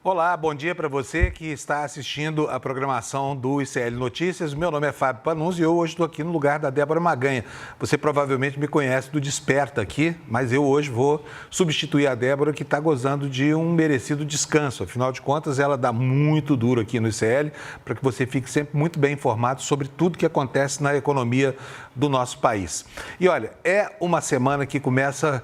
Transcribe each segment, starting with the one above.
Olá, bom dia para você que está assistindo a programação do ICL Notícias. Meu nome é Fábio Panunzi e eu hoje estou aqui no lugar da Débora Maganha. Você provavelmente me conhece do Desperta aqui, mas eu hoje vou substituir a Débora, que está gozando de um merecido descanso. Afinal de contas, ela dá muito duro aqui no ICL para que você fique sempre muito bem informado sobre tudo que acontece na economia do nosso país. E olha, é uma semana que começa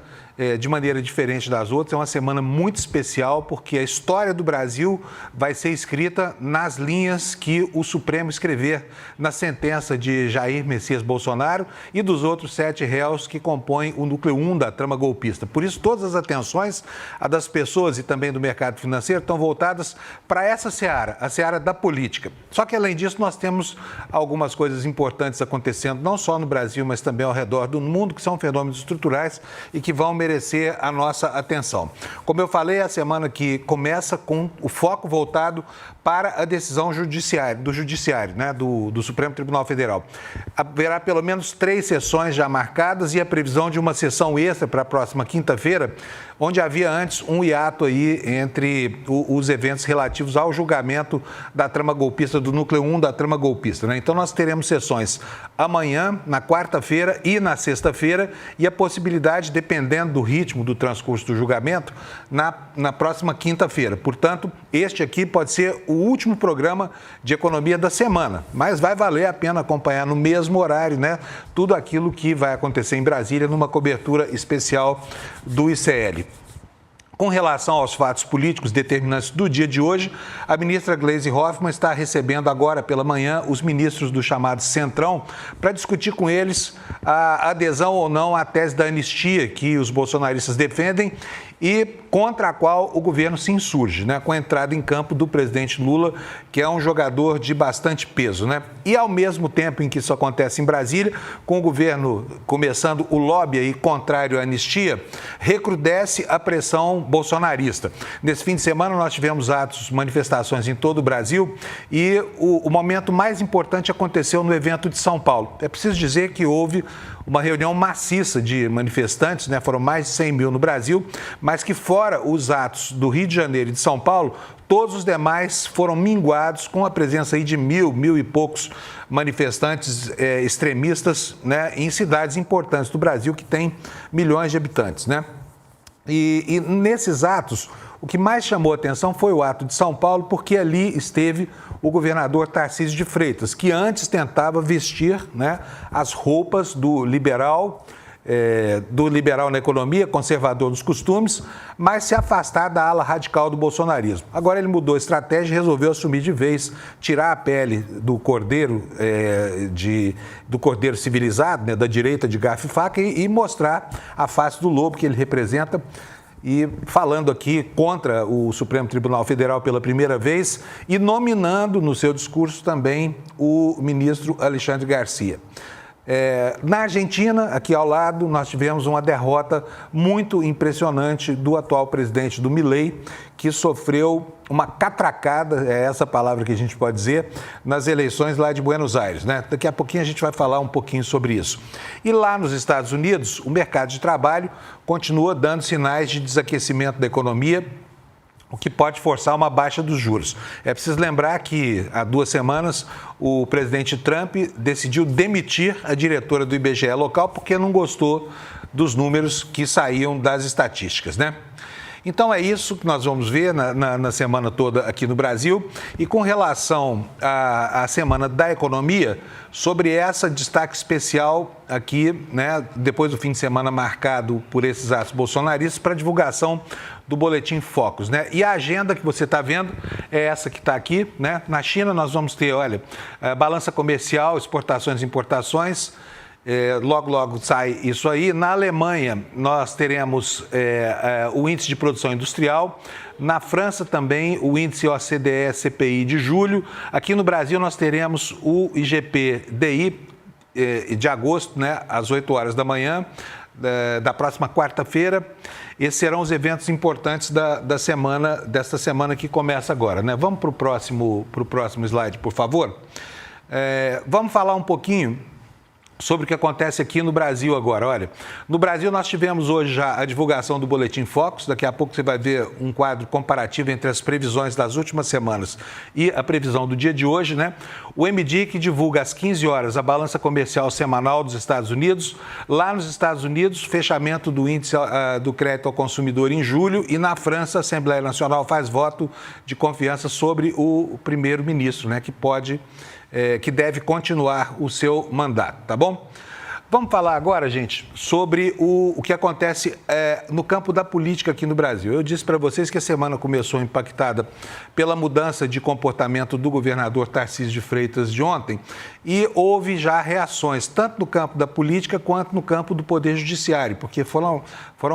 de maneira diferente das outras, é uma semana muito especial porque a história do Brasil vai ser escrita nas linhas que o Supremo escrever na sentença de Jair Messias Bolsonaro e dos outros 7 réus que compõem o núcleo 1 da trama golpista. Por isso, todas as atenções, a das pessoas e também do mercado financeiro, estão voltadas para essa seara, a seara da política. Só que, além disso, nós temos algumas coisas importantes acontecendo, não só no Brasil, mas também ao redor do mundo, que são fenômenos estruturais e que vão merecer a nossa atenção. Como eu falei, é a semana que começa com o foco voltado para a decisão do Judiciário, né, do Supremo Tribunal Federal. Haverá pelo menos 3 sessões já marcadas e a previsão de uma sessão extra para a próxima quinta-feira, onde havia antes um hiato aí entre os eventos relativos ao julgamento da trama golpista, do núcleo 1 da trama golpista, né? Então nós teremos sessões amanhã, na quarta-feira e na sexta-feira, e a possibilidade, dependendo do ritmo do transcurso do julgamento, na próxima quinta-feira. Portanto, este aqui pode ser o último programa de economia da semana, mas vai valer a pena acompanhar no mesmo horário, né, tudo aquilo que vai acontecer em Brasília numa cobertura especial do ICL. Com relação aos fatos políticos determinantes do dia de hoje, a ministra Gleisi Hoffmann está recebendo agora pela manhã os ministros do chamado Centrão para discutir com eles a adesão ou não à tese da anistia que os bolsonaristas defendem e contra a qual o governo se insurge, né, com a entrada em campo do presidente Lula, que é um jogador de bastante peso, né? E ao mesmo tempo em que isso acontece em Brasília, com o governo começando o lobby aí contrário à anistia, recrudesce a pressão bolsonarista. Nesse fim de semana nós tivemos atos, manifestações em todo o Brasil e o momento mais importante aconteceu no evento de São Paulo. É preciso dizer que houve uma reunião maciça de manifestantes, né? Foram mais de 100 mil no Brasil, mas que fora os atos do Rio de Janeiro e de São Paulo, todos os demais foram minguados com a presença aí de mil e poucos manifestantes extremistas, né, em cidades importantes do Brasil que tem milhões de habitantes, né? E nesses atos, o que mais chamou a atenção foi o ato de São Paulo, porque ali esteve o governador Tarcísio de Freitas, que antes tentava vestir, né, as roupas do liberal na economia, conservador nos costumes, mas se afastar da ala radical do bolsonarismo. Agora ele mudou a estratégia e resolveu assumir de vez, tirar a pele do cordeiro, do cordeiro civilizado, né, da direita de garfo e faca, e mostrar a face do lobo que ele representa. E falando aqui contra o Supremo Tribunal Federal pela primeira vez e nominando no seu discurso também o ministro Alexandre Garcia. Na Argentina, aqui ao lado, nós tivemos uma derrota muito impressionante do atual presidente do Milei, que sofreu uma catracada, é essa palavra que a gente pode dizer, nas eleições lá de Buenos Aires, né? Daqui a pouquinho a gente vai falar um pouquinho sobre isso. E lá nos Estados Unidos, o mercado de trabalho continua dando sinais de desaquecimento da economia, o que pode forçar uma baixa dos juros. É preciso lembrar que há 2 semanas o presidente Trump decidiu demitir a diretora do IBGE local porque não gostou dos números que saíam das estatísticas, né? Então é isso que nós vamos ver na semana toda aqui no Brasil. E com relação à Semana da Economia, sobre essa destaque especial aqui, né, depois do fim de semana marcado por esses atos bolsonaristas, para divulgação do Boletim Focus, né? E a agenda que você está vendo é essa que está aqui, né? Na China nós vamos ter, olha, balança comercial, exportações e importações. Logo sai isso aí. Na Alemanha, nós teremos o índice de produção industrial. Na França também, o índice OCDE-CPI de julho. Aqui no Brasil, nós teremos o IGP-DI de agosto, né, às 8 horas da manhã, da próxima quarta-feira. Esses serão os eventos importantes desta semana que começa agora, né? Vamos para o próximo slide, por favor. Vamos falar um pouquinho sobre o que acontece aqui no Brasil agora. Olha, no Brasil nós tivemos hoje já a divulgação do Boletim Focus, daqui a pouco você vai ver um quadro comparativo entre as previsões das últimas semanas e a previsão do dia de hoje, né? O MDIC divulga às 15 horas a balança comercial semanal dos Estados Unidos. Lá nos Estados Unidos, fechamento do índice do crédito ao consumidor em julho, e na França a Assembleia Nacional faz voto de confiança sobre o primeiro-ministro, né, que deve continuar o seu mandato, tá bom? Vamos falar agora, gente, sobre o que acontece no campo da política aqui no Brasil. Eu disse para vocês que a semana começou impactada pela mudança de comportamento do governador Tarcísio de Freitas de ontem, e houve já reações, tanto no campo da política quanto no campo do Poder Judiciário, porque foram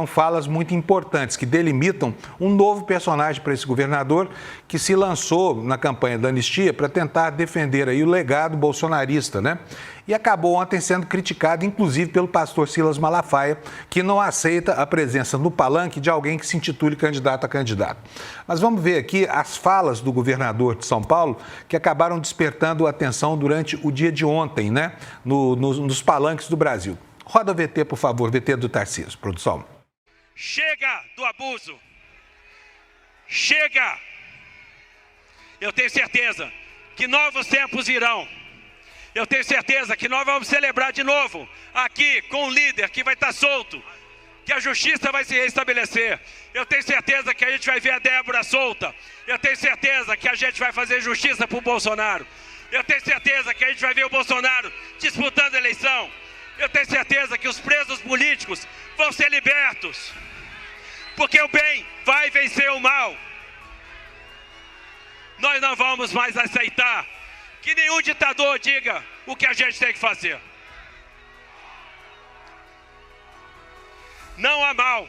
falas muito importantes que delimitam um novo personagem para esse governador, que se lançou na campanha da anistia para tentar defender aí o legado bolsonarista, né? E acabou ontem sendo criticado, inclusive, pelo pastor Silas Malafaia, que não aceita a presença no palanque de alguém que se intitule candidato a candidato. Mas vamos ver aqui as falas do governador de São Paulo, que acabaram despertando atenção durante o dia de ontem, né, nos palanques do Brasil. Roda o VT, por favor, VT do Tarcísio, produção. Chega do abuso. Chega. Eu tenho certeza que novos tempos virão. Eu tenho certeza que nós vamos celebrar de novo, aqui, com um líder que vai estar solto, que a justiça vai se restabelecer. Eu tenho certeza que a gente vai ver a Débora solta. Eu tenho certeza que a gente vai fazer justiça para o Bolsonaro. Eu tenho certeza que a gente vai ver o Bolsonaro disputando a eleição. Eu tenho certeza que os presos políticos vão ser libertos. Porque o bem vai vencer o mal. Nós não vamos mais aceitar que nenhum ditador diga o que a gente tem que fazer. Não há mal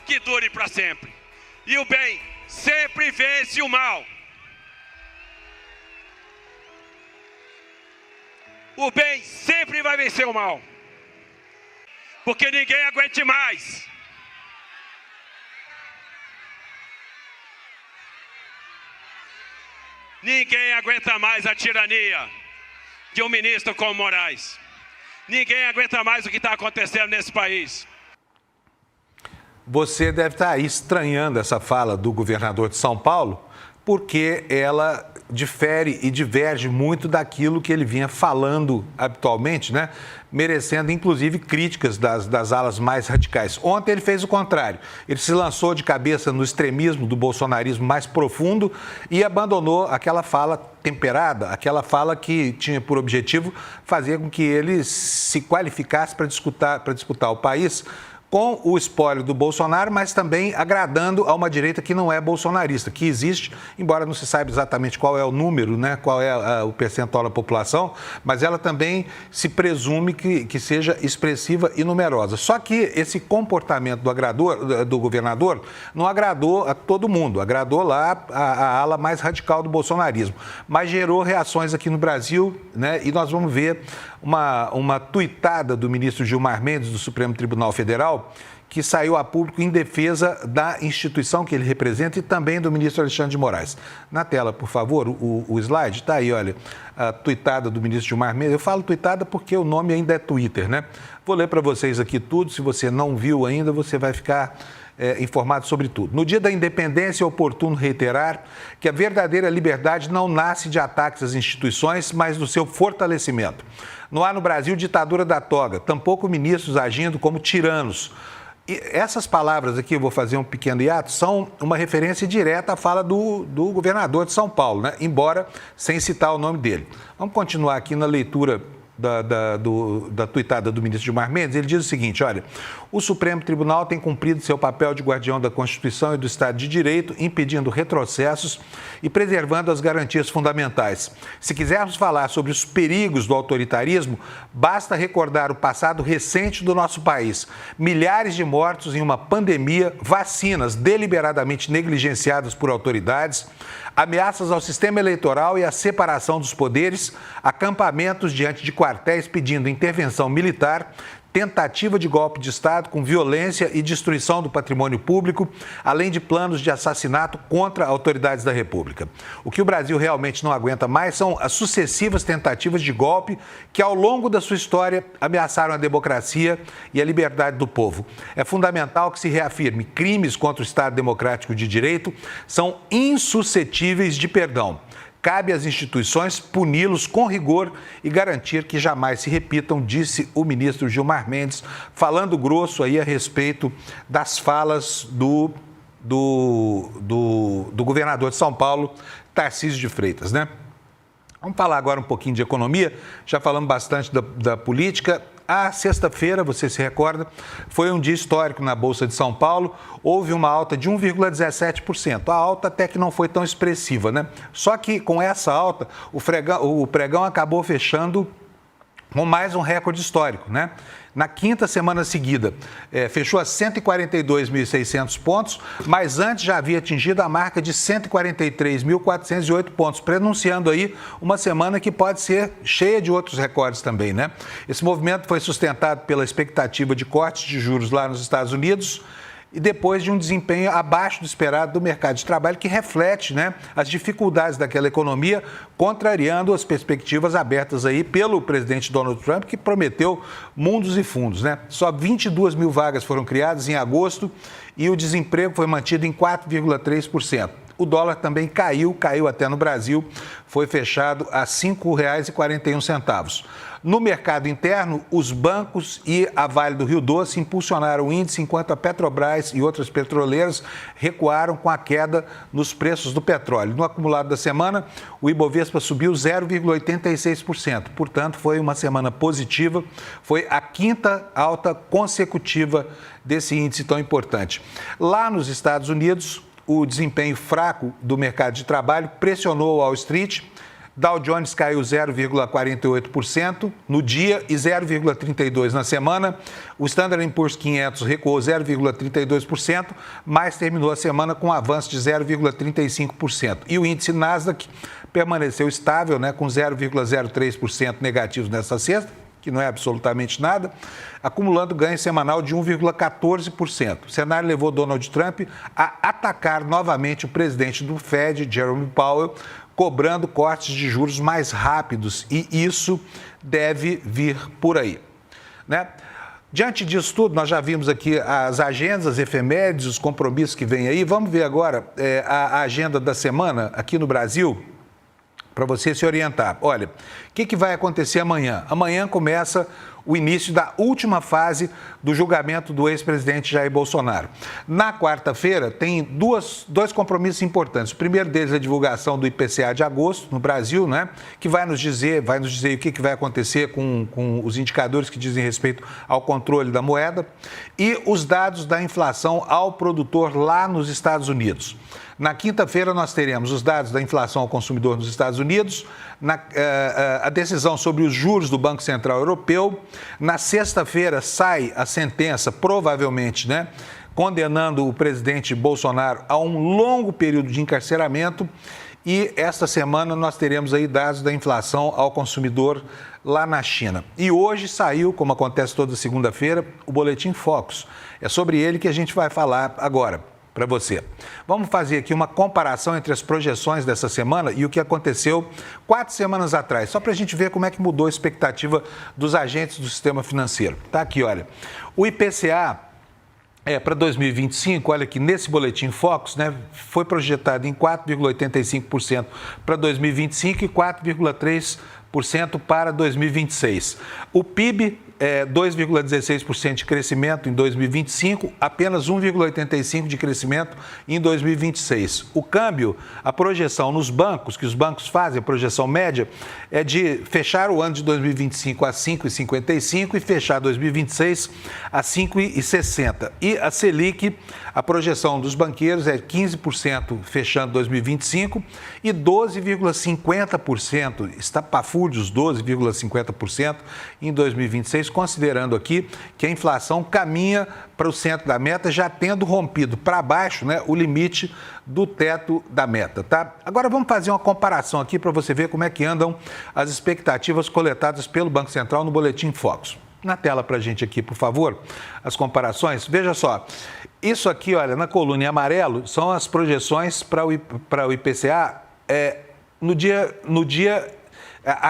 que dure para sempre. E o bem sempre vence o mal. O bem sempre vai vencer o mal. Porque ninguém aguente mais. Ninguém aguenta mais a tirania de um ministro como Moraes. Ninguém aguenta mais o que está acontecendo nesse país. Você deve estar aí estranhando essa fala do governador de São Paulo, porque ela difere e diverge muito daquilo que ele vinha falando habitualmente, né? Merecendo, inclusive, críticas das alas mais radicais. Ontem ele fez o contrário. Ele se lançou de cabeça no extremismo do bolsonarismo mais profundo e abandonou aquela fala temperada, aquela fala que tinha por objetivo fazer com que ele se qualificasse para disputar o país com o espólio do Bolsonaro, mas também agradando a uma direita que não é bolsonarista, que existe, embora não se saiba exatamente qual é o número, né, qual é o percentual da população, mas ela também se presume que seja expressiva e numerosa. Só que esse comportamento do governador não agradou a todo mundo, agradou lá a ala mais radical do bolsonarismo, mas gerou reações aqui no Brasil, né, e nós vamos ver uma tuitada do ministro Gilmar Mendes, do Supremo Tribunal Federal, que saiu a público em defesa da instituição que ele representa e também do ministro Alexandre de Moraes. Na tela, por favor, o slide, está aí, olha, a tuitada do ministro Gilmar Mendes. Eu falo tuitada porque o nome ainda é Twitter, né? Vou ler para vocês aqui tudo, se você não viu ainda, você vai ficar informado sobre tudo. No dia da independência, é oportuno reiterar que a verdadeira liberdade não nasce de ataques às instituições, mas do seu fortalecimento. Não há no Brasil ditadura da toga, tampouco ministros agindo como tiranos. E essas palavras aqui, eu vou fazer um pequeno hiato, são uma referência direta à fala do governador de São Paulo, né? Embora sem citar o nome dele. Vamos continuar aqui na leitura da tuitada do ministro Gilmar Mendes. Ele diz o seguinte, olha, o Supremo Tribunal tem cumprido seu papel de guardião da Constituição e do Estado de Direito, impedindo retrocessos e preservando as garantias fundamentais. Se quisermos falar sobre os perigos do autoritarismo, basta recordar o passado recente do nosso país. Milhares de mortos em uma pandemia, vacinas deliberadamente negligenciadas por autoridades, ameaças ao sistema eleitoral e à separação dos poderes, acampamentos diante de quartéis pedindo intervenção militar, tentativa de golpe de Estado com violência e destruição do patrimônio público, além de planos de assassinato contra autoridades da República. O que o Brasil realmente não aguenta mais são as sucessivas tentativas de golpe que, ao longo da sua história, ameaçaram a democracia e a liberdade do povo. É fundamental que se reafirme: crimes contra o Estado Democrático de Direito são insuscetíveis de perdão. Cabe às instituições puni-los com rigor e garantir que jamais se repitam, disse o ministro Gilmar Mendes, falando grosso aí a respeito das falas do governador de São Paulo, Tarcísio de Freitas, né? Vamos falar agora um pouquinho de economia, já falamos bastante da política. A sexta-feira, você se recorda, foi um dia histórico na Bolsa de São Paulo, houve uma alta de 1,17%. A alta até que não foi tão expressiva, né? Só que com essa alta, o pregão acabou fechando com mais um recorde histórico, né? Na quinta semana seguida, fechou a 142.600 pontos, mas antes já havia atingido a marca de 143.408 pontos, prenunciando aí uma semana que pode ser cheia de outros recordes também, né? Esse movimento foi sustentado pela expectativa de cortes de juros lá nos Estados Unidos, e depois de um desempenho abaixo do esperado do mercado de trabalho, que reflete, né, as dificuldades daquela economia, contrariando as perspectivas abertas aí pelo presidente Donald Trump, que prometeu mundos e fundos, né? Só 22 mil vagas foram criadas em agosto e o desemprego foi mantido em 4,3%. O dólar também caiu até no Brasil, foi fechado a R$ 5,41. No mercado interno, os bancos e a Vale do Rio Doce impulsionaram o índice, enquanto a Petrobras e outras petroleiras recuaram com a queda nos preços do petróleo. No acumulado da semana, o Ibovespa subiu 0,86%. Portanto, foi uma semana positiva, foi a quinta alta consecutiva desse índice tão importante. Lá nos Estados Unidos, o desempenho fraco do mercado de trabalho pressionou Wall Street. Dow Jones caiu 0,48% no dia e 0,32% na semana. O Standard & Poor's 500 recuou 0,32%, mas terminou a semana com um avanço de 0,35%. E o índice Nasdaq permaneceu estável, né, com 0,03% negativo nessa sexta, que não é absolutamente nada, acumulando ganho semanal de 1,14%. O cenário levou Donald Trump a atacar novamente o presidente do Fed, Jerome Powell, cobrando cortes de juros mais rápidos, e isso deve vir por aí, né? Diante disso tudo, nós já vimos aqui as agendas, as efemérides, os compromissos que vêm aí. Vamos ver agora a agenda da semana aqui no Brasil, para você se orientar. Olha, o que vai acontecer amanhã? Amanhã começa o início da última fase do julgamento do ex-presidente Jair Bolsonaro. Na quarta-feira, tem dois compromissos importantes. O primeiro deles é a divulgação do IPCA de agosto no Brasil, né, que vai nos dizer o que vai acontecer com os indicadores que dizem respeito ao controle da moeda, e os dados da inflação ao produtor lá nos Estados Unidos. Na quinta-feira, nós teremos os dados da inflação ao consumidor nos Estados Unidos, a decisão sobre os juros do Banco Central Europeu. Na sexta-feira, sai a sentença, provavelmente, né, condenando o presidente Bolsonaro a um longo período de encarceramento. E esta semana nós teremos aí dados da inflação ao consumidor lá na China. E hoje saiu, como acontece toda segunda-feira, o Boletim Focus. É sobre ele que a gente vai falar agora para você. Vamos fazer aqui uma comparação entre as projeções dessa semana e o que aconteceu 4 semanas atrás, só para a gente ver como é que mudou a expectativa dos agentes do sistema financeiro. Tá aqui, olha. O IPCA para 2025, olha aqui, nesse Boletim Focus, né, foi projetado em 4,85% para 2025 e 4,3% para 2026. O PIB 2,16% de crescimento em 2025, apenas 1,85% de crescimento em 2026. O câmbio, a projeção nos bancos, que os bancos fazem, a projeção média, é de fechar o ano de 2025 a 5,55 e fechar 2026 a 5,60. E a Selic, a projeção dos banqueiros é 15% fechando 2025 e 12,50%, estapafúrdios 12,50% em 2026, considerando aqui que a inflação caminha para o centro da meta, já tendo rompido para baixo, né, o limite do teto da meta, tá? Agora vamos fazer uma comparação aqui para você ver como é que andam as expectativas coletadas pelo Banco Central no Boletim Focus. na tela para a gente aqui, por favor, as comparações. Veja só, isso aqui, olha, na coluna em amarelo, são as projeções para o IPCA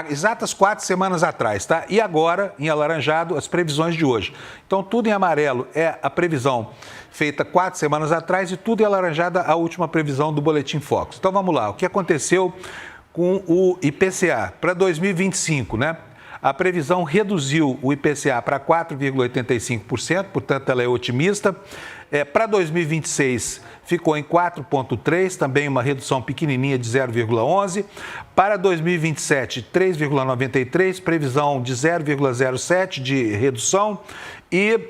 exatas 4 semanas atrás, tá? E agora, em alaranjado, as previsões de hoje. Então, tudo em amarelo é a previsão feita 4 semanas atrás e tudo em alaranjada a última previsão do Boletim Focus. Então, vamos lá. O que aconteceu com o IPCA para 2025, né? A previsão reduziu o IPCA para 4,85%, portanto, ela é otimista. Para 2026, ficou em 4,3%, também uma redução pequenininha de 0,11%. Para 2027, 3,93%, previsão de 0,07% de redução. E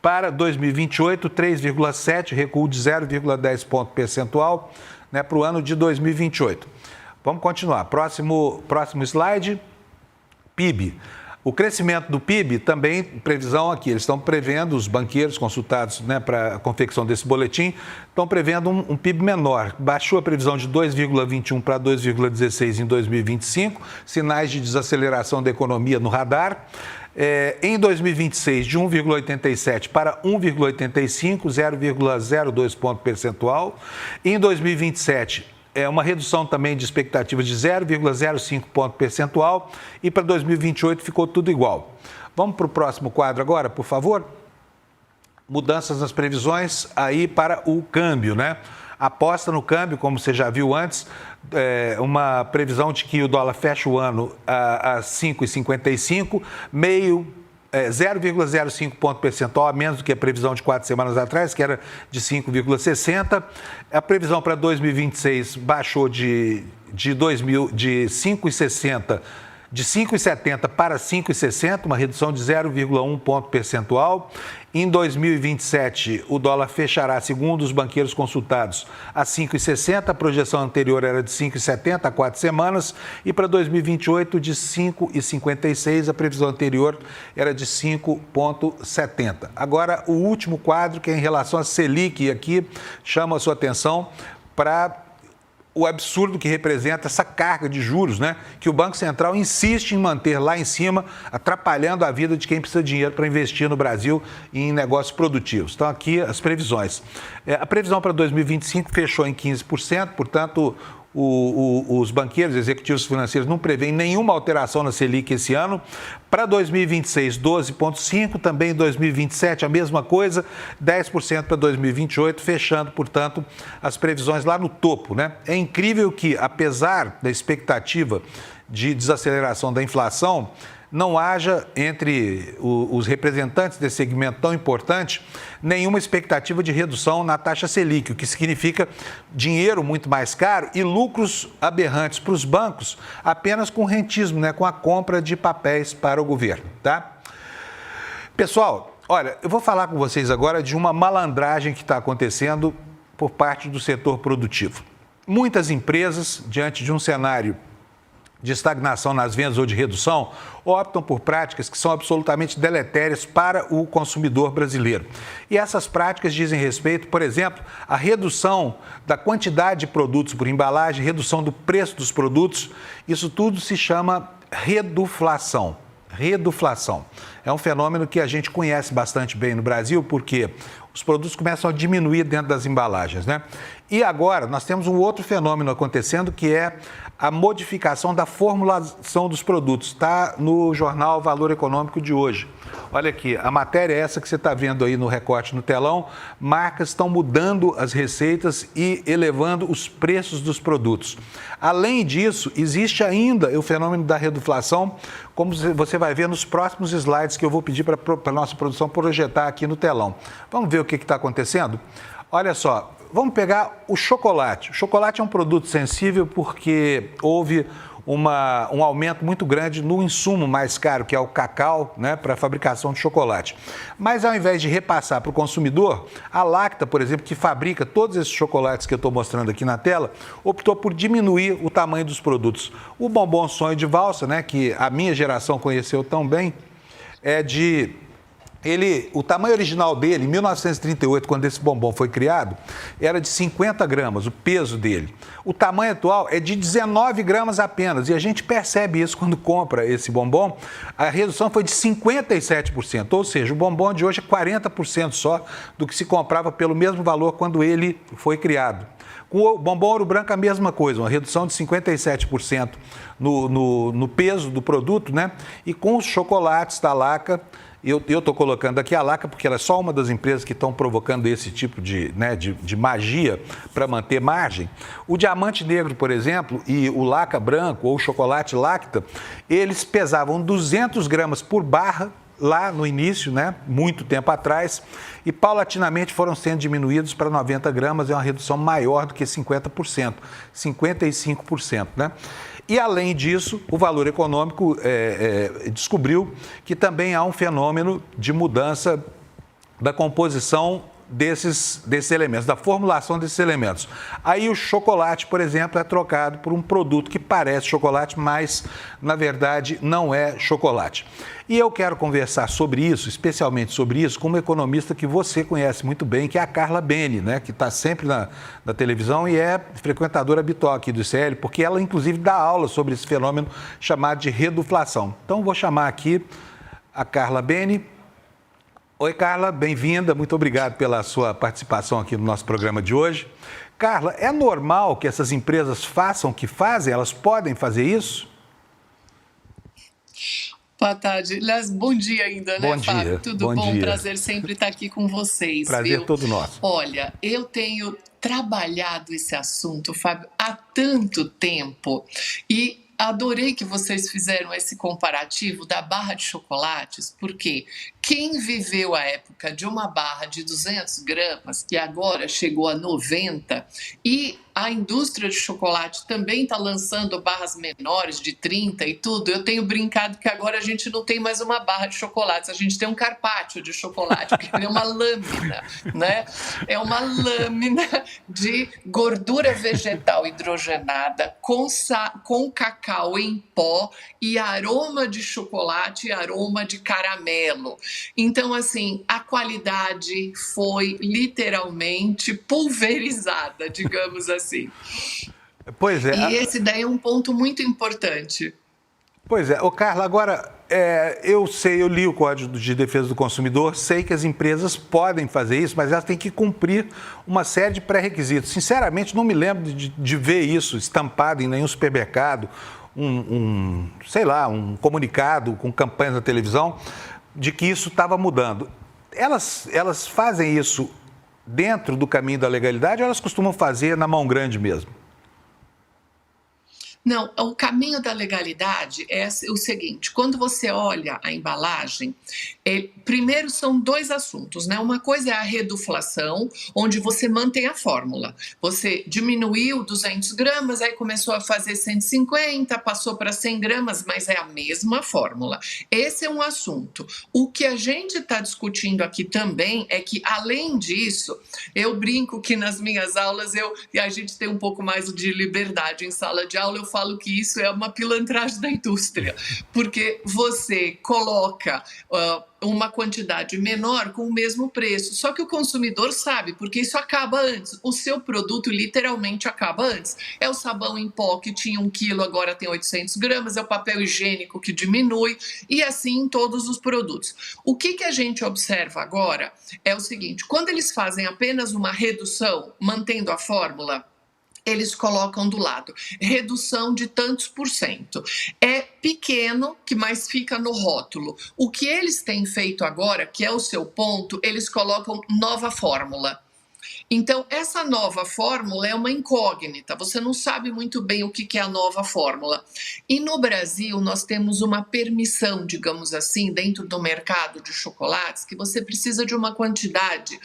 para 2028, 3,7%, recuo de 0,10 ponto percentual, né, para o ano de 2028. Vamos continuar. Próximo slide. PIB. O crescimento do PIB também, previsão aqui, eles estão prevendo, os banqueiros consultados, né, para a confecção desse boletim, estão prevendo um PIB menor. Baixou a previsão de 2,21 para 2,16 em 2025, sinais de desaceleração da economia no radar. Em 2026, de 1,87 para 1,85, 0,02 ponto percentual. Em 2027, uma redução também de expectativas de 0,05 ponto percentual e para 2028 ficou tudo igual. Vamos para o próximo quadro agora, por favor? Mudanças nas previsões aí para o câmbio, né? Aposta no câmbio, como você já viu antes, uma previsão de que o dólar fecha o ano a 5,55, 0,05 ponto percentual a menos do que a previsão de 4 semanas atrás, que era de 5,60. A previsão para 2026 baixou de 5,60 de 5,70 para 5,60, uma redução de 0,1 ponto percentual. Em 2027, o dólar fechará, segundo os banqueiros consultados, a 5,60. A projeção anterior era de 5,70 há 4 semanas. E para 2028, de 5,56. A previsão anterior era de 5,70. Agora, o último quadro, que é em relação à Selic, e aqui chama a sua atenção para o absurdo que representa essa carga de juros, né? Que o Banco Central insiste em manter lá em cima, atrapalhando a vida de quem precisa de dinheiro para investir no Brasil em negócios produtivos. Então, aqui as previsões. A previsão para 2025 fechou em 15%, portanto, os banqueiros executivos financeiros não prevêem nenhuma alteração na Selic esse ano. Para 2026, 12,5%, também em 2027 a mesma coisa, 10% para 2028, fechando, portanto, as previsões lá no topo, né? É incrível que, apesar da expectativa de desaceleração da inflação, não haja entre os representantes desse segmento tão importante nenhuma expectativa de redução na taxa Selic, o que significa dinheiro muito mais caro e lucros aberrantes para os bancos apenas com rentismo, né, com a compra de papéis para o governo, tá? Pessoal, olha, eu vou falar com vocês agora de uma malandragem que está acontecendo por parte do setor produtivo. Muitas empresas, diante de um cenário de estagnação nas vendas ou de redução, optam por práticas que são absolutamente deletérias para o consumidor brasileiro. E essas práticas dizem respeito, por exemplo, à redução da quantidade de produtos por embalagem, redução do preço dos produtos. Isso tudo se chama reduflação. Reduflação. É um fenômeno que a gente conhece bastante bem no Brasil, porque os produtos começam a diminuir dentro das embalagens, né? E agora nós temos um outro fenômeno acontecendo, que é a modificação da formulação dos produtos. Está no jornal Valor Econômico de hoje. Olha aqui, a matéria é essa que você está vendo aí no recorte no telão. Marcas estão mudando as receitas e elevando os preços dos produtos. Além disso, existe ainda o fenômeno da reduflação, como você vai ver nos próximos slides que eu vou pedir para a nossa produção projetar aqui no telão. Vamos ver o que está acontecendo? Olha só, vamos pegar o chocolate. O chocolate é um produto sensível porque houve um aumento muito grande no insumo mais caro, que é o cacau, né, para a fabricação de chocolate. Mas ao invés de repassar para o consumidor, a Lacta, por exemplo, que fabrica todos esses chocolates que eu estou mostrando aqui na tela, optou por diminuir o tamanho dos produtos. O bombom sonho de valsa, né, que a minha geração conheceu tão bem, é de O tamanho original dele, em 1938, quando esse bombom foi criado, era de 50 gramas, o peso dele. O tamanho atual é de 19 gramas apenas. E a gente percebe isso quando compra esse bombom. A redução foi de 57%. Ou seja, o bombom de hoje é 40% só do que se comprava pelo mesmo valor quando ele foi criado. Com o bombom Ouro Branco, a mesma coisa, uma redução de 57% no peso do produto, né? E com os chocolates da Laca, eu estou colocando aqui a Laca porque ela é só uma das empresas que estão provocando esse tipo de magia para manter margem. O Diamante Negro, por exemplo, e o Laca Branco ou o chocolate Lacta, eles pesavam 200 gramas por barra lá no início, né, muito tempo atrás, e paulatinamente foram sendo diminuídos para 90 gramas, é uma redução maior do que 50%, 55%, né? E, além disso, o Valor Econômico descobriu que também há um fenômeno de mudança da composição desses elementos, da formulação desses elementos. Aí o chocolate, por exemplo, é trocado por um produto que parece chocolate, mas, na verdade, não é chocolate. E eu quero conversar sobre isso, especialmente sobre isso, com uma economista que você conhece muito bem, que é a Carla Beni, né, que está sempre na televisão e é frequentadora habitual aqui do ICL, porque ela, inclusive, dá aula sobre esse fenômeno chamado de reduflação. Então, vou chamar aqui a Carla Beni. Oi, Carla, bem-vinda. Muito obrigado pela sua participação aqui no nosso programa de hoje. Carla, é normal que essas empresas façam o que fazem? Elas podem fazer isso? Boa tarde. Aliás, bom dia ainda, né, Fábio? Tudo bom? Dia. Prazer sempre estar aqui com vocês. Prazer todo nosso. Olha, eu tenho trabalhado esse assunto, Fábio, há tanto tempo e adorei que vocês fizeram esse comparativo da barra de chocolates, porque quem viveu a época de uma barra de 200 gramas, que agora chegou a 90, e a indústria de chocolate também está lançando barras menores de 30 e tudo, eu tenho brincado que agora a gente não tem mais uma barra de chocolates, a gente tem um carpaccio de chocolate, que é uma lâmina, né? É uma lâmina de gordura vegetal hidrogenada com cacau em pó e aroma de chocolate e aroma de caramelo. Então, assim, a qualidade foi literalmente pulverizada, digamos assim. Pois é. E esse daí é um ponto muito importante. Pois é. Ô, Carla, agora, eu li o Código de Defesa do Consumidor, sei que as empresas podem fazer isso, mas elas têm que cumprir uma série de pré-requisitos. Sinceramente, não me lembro de ver isso estampado em nenhum supermercado, um comunicado com campanhas na televisão de que isso estava mudando. Elas fazem isso dentro do caminho da legalidade ou elas costumam fazer na mão grande mesmo? Não, o caminho da legalidade é o seguinte, quando você olha a embalagem, primeiro são dois assuntos, né? Uma coisa é a reduflação, onde você mantém a fórmula. Você diminuiu 200 gramas, aí começou a fazer 150, passou para 100 gramas, mas é a mesma fórmula. Esse é um assunto. O que a gente está discutindo aqui também é que, além disso, eu brinco que nas minhas aulas a gente tem um pouco mais de liberdade em sala de aula, eu falo que isso é uma pilantragem da indústria, porque você coloca uma quantidade menor com o mesmo preço, só que o consumidor sabe, porque isso acaba antes, o seu produto literalmente acaba antes. É o sabão em pó que tinha 1 quilo, agora tem 800 gramas, é o papel higiênico que diminui, e assim em todos os produtos. O que a gente observa agora é o seguinte, quando eles fazem apenas uma redução, mantendo a fórmula, eles colocam do lado, redução de tantos por cento. É pequeno, mas fica no rótulo. O que eles têm feito agora, que é o seu ponto, eles colocam nova fórmula. Então, essa nova fórmula é uma incógnita, você não sabe muito bem o que é a nova fórmula. E no Brasil, nós temos uma permissão, digamos assim, dentro do mercado de chocolates, que você precisa de uma quantidade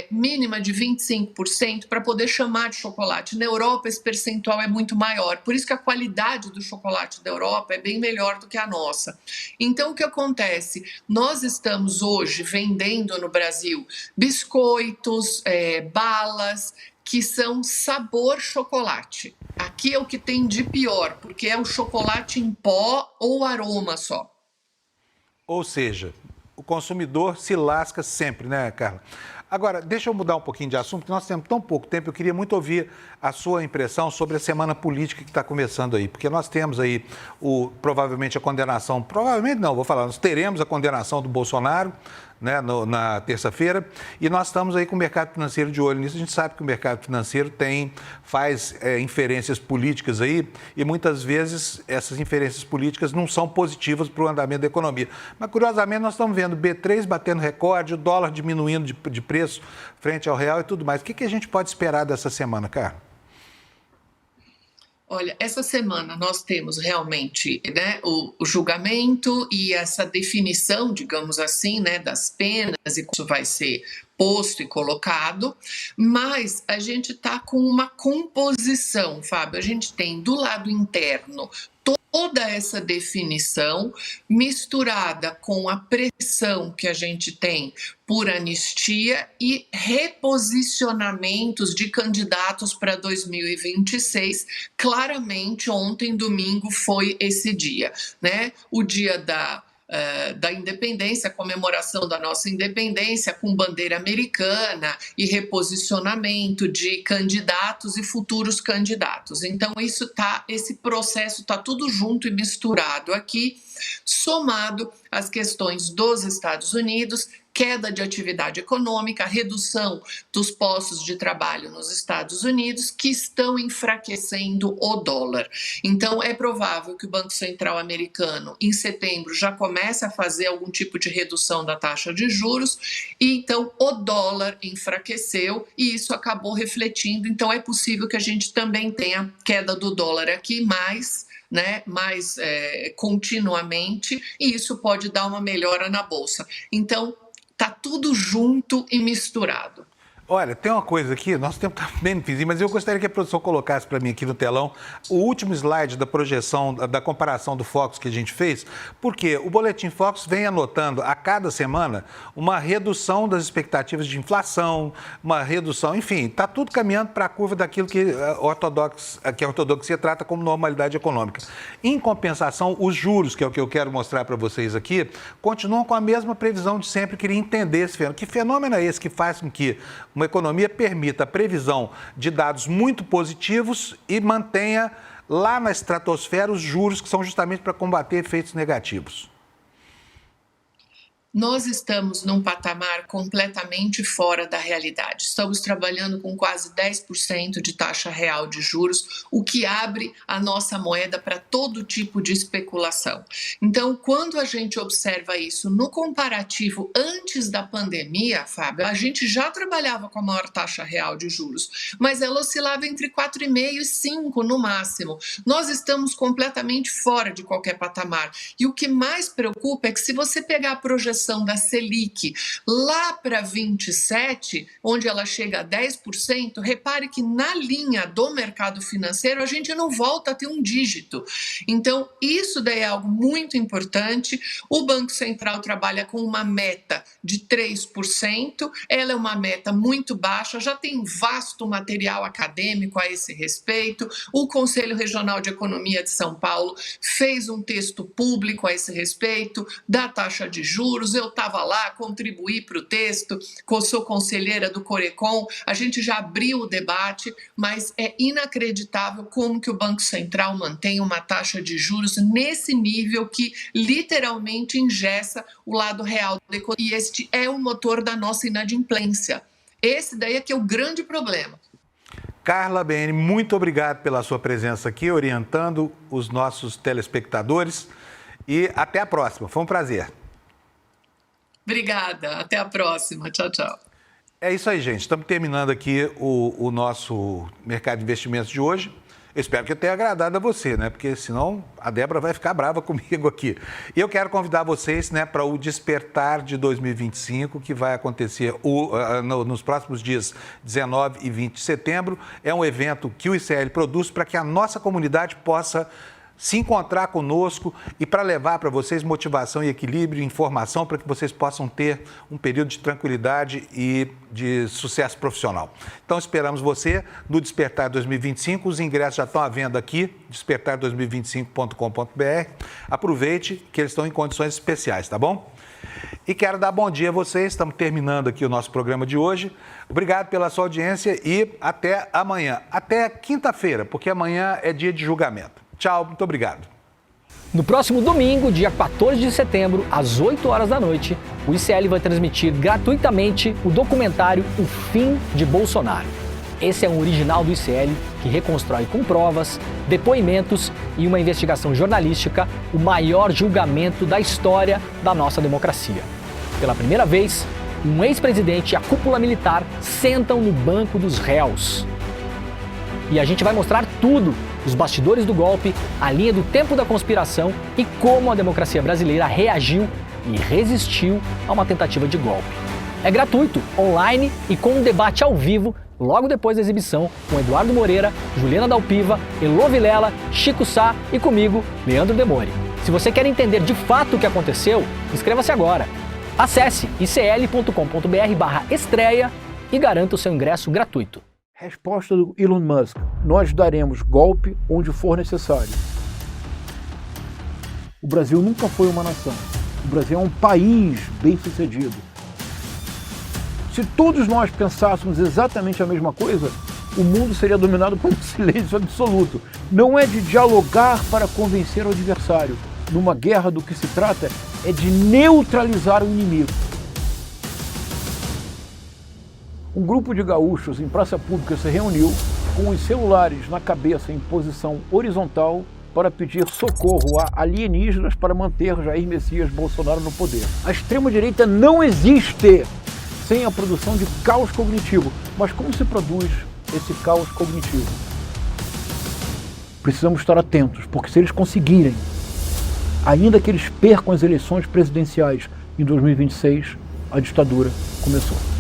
mínima de 25% para poder chamar de chocolate. Na Europa, esse percentual é muito maior, por isso que a qualidade do chocolate da Europa é bem melhor do que a nossa. Então, o que acontece? Nós estamos hoje vendendo no Brasil biscoitos, balas, que são sabor chocolate. Aqui é o que tem de pior, porque é o chocolate em pó ou aroma só. Ou seja, o consumidor se lasca sempre, né, Carla? Agora, deixa eu mudar um pouquinho de assunto, porque nós temos tão pouco tempo, eu queria muito ouvir a sua impressão sobre a semana política que está começando aí, porque nós temos aí provavelmente a condenação, provavelmente não, vou falar, nós teremos a condenação do Bolsonaro, né, na terça-feira, e nós estamos aí com o mercado financeiro de olho nisso. A gente sabe que o mercado financeiro faz inferências políticas aí, e muitas vezes essas inferências políticas não são positivas para o andamento da economia. Mas, curiosamente, nós estamos vendo o B3 batendo recorde, o dólar diminuindo de preço frente ao real e tudo mais. O que a gente pode esperar dessa semana, Carla? Olha, essa semana nós temos realmente, né, o julgamento e essa definição, digamos assim, né, das penas, e como isso vai ser posto e colocado, mas a gente está com uma composição, Fábio. A gente tem do lado interno toda essa definição misturada com a pressão que a gente tem por anistia e reposicionamentos de candidatos para 2026. Claramente, ontem, domingo, foi esse dia, né? O dia da independência, a comemoração da nossa independência com bandeira americana e reposicionamento de candidatos e futuros candidatos. Então, esse processo está tudo junto e misturado aqui, somado às questões dos Estados Unidos, queda de atividade econômica, redução dos postos de trabalho nos Estados Unidos, que estão enfraquecendo o dólar. Então, é provável que o Banco Central americano, em setembro, já comece a fazer algum tipo de redução da taxa de juros, e então o dólar enfraqueceu e isso acabou refletindo. Então, é possível que a gente também tenha queda do dólar aqui mais continuamente, e isso pode dar uma melhora na Bolsa. Então, tá tudo junto e misturado. Olha, tem uma coisa aqui, nosso tempo está bem difícil, mas eu gostaria que a produção colocasse para mim aqui no telão o último slide da projeção, da comparação do Focus que a gente fez, porque o Boletim Focus vem anotando a cada semana uma redução das expectativas de inflação, uma redução, enfim, está tudo caminhando para a curva daquilo que a ortodoxia trata como normalidade econômica. Em compensação, os juros, que é o que eu quero mostrar para vocês aqui, continuam com a mesma previsão de sempre. Queria entender esse fenômeno. Que fenômeno é esse que faz com que uma economia permita a previsão de dados muito positivos e mantenha lá na estratosfera os juros que são justamente para combater efeitos negativos? Nós estamos num patamar completamente fora da realidade. Estamos trabalhando com quase 10% de taxa real de juros, o que abre a nossa moeda para todo tipo de especulação. Então, quando a gente observa isso no comparativo antes da pandemia, Fábio, a gente já trabalhava com a maior taxa real de juros, mas ela oscilava entre 4,5% e 5% no máximo. Nós estamos completamente fora de qualquer patamar. E o que mais preocupa é que, se você pegar a projeção da Selic lá para 27, onde ela chega a 10%, repare que na linha do mercado financeiro a gente não volta a ter um dígito. Então, isso daí é algo muito importante. O Banco Central trabalha com uma meta de 3%, ela é uma meta muito baixa, já tem vasto material acadêmico a esse respeito. O Conselho Regional de Economia de São Paulo fez um texto público a esse respeito da taxa de juros. Eu estava lá, contribuí para o texto, sou conselheira do Corecon, a gente já abriu o debate, mas é inacreditável como que o Banco Central mantém uma taxa de juros nesse nível que literalmente engessa o lado real da economia. E este é o motor da nossa inadimplência. Esse daí é que é o grande problema. Carla BN, muito obrigado pela sua presença aqui, orientando os nossos telespectadores, e até a próxima. Foi um prazer. Obrigada, até a próxima. Tchau, tchau. É isso aí, gente. Estamos terminando aqui o nosso mercado de investimentos de hoje. Eu espero que tenha agradado a você, né? Porque senão a Débora vai ficar brava comigo aqui. E eu quero convidar vocês, né, para o Despertar de 2025, que vai acontecer nos próximos dias 19 e 20 de setembro. É um evento que o ICL produz para que a nossa comunidade possa se encontrar conosco e para levar para vocês motivação e equilíbrio e informação para que vocês possam ter um período de tranquilidade e de sucesso profissional. Então, esperamos você no Despertar 2025. Os ingressos já estão à venda aqui, despertar2025.com.br. Aproveite que eles estão em condições especiais, tá bom? E quero dar bom dia a vocês. Estamos terminando aqui o nosso programa de hoje. Obrigado pela sua audiência e até amanhã. Até quinta-feira, porque amanhã é dia de julgamento. Tchau, muito obrigado. No próximo domingo, dia 14 de setembro, às 8 horas da noite, o ICL vai transmitir gratuitamente o documentário O Fim de Bolsonaro. Esse é um original do ICL que reconstrói com provas, depoimentos e uma investigação jornalística o maior julgamento da história da nossa democracia. Pela primeira vez, um ex-presidente e a cúpula militar sentam no banco dos réus. E a gente vai mostrar tudo, os bastidores do golpe, a linha do tempo da conspiração e como a democracia brasileira reagiu e resistiu a uma tentativa de golpe. É gratuito, online e com um debate ao vivo logo depois da exibição com Eduardo Moreira, Juliana Dalpiva, Elô Vilela, Chico Sá e comigo, Leandro Demore. Se você quer entender de fato o que aconteceu, inscreva-se agora. Acesse icl.com.br/estreia e garanta o seu ingresso gratuito. Resposta do Elon Musk: nós daremos golpe onde for necessário. O Brasil nunca foi uma nação. O Brasil é um país bem-sucedido. Se todos nós pensássemos exatamente a mesma coisa, o mundo seria dominado por um silêncio absoluto. Não é de dialogar para convencer o adversário. Numa guerra, do que se trata é de neutralizar o inimigo. Um grupo de gaúchos em praça pública se reuniu com os celulares na cabeça em posição horizontal para pedir socorro a alienígenas para manter Jair Messias Bolsonaro no poder. A extrema-direita não existe sem a produção de caos cognitivo. Mas como se produz esse caos cognitivo? Precisamos estar atentos, porque se eles conseguirem, ainda que eles percam as eleições presidenciais em 2026, a ditadura começou.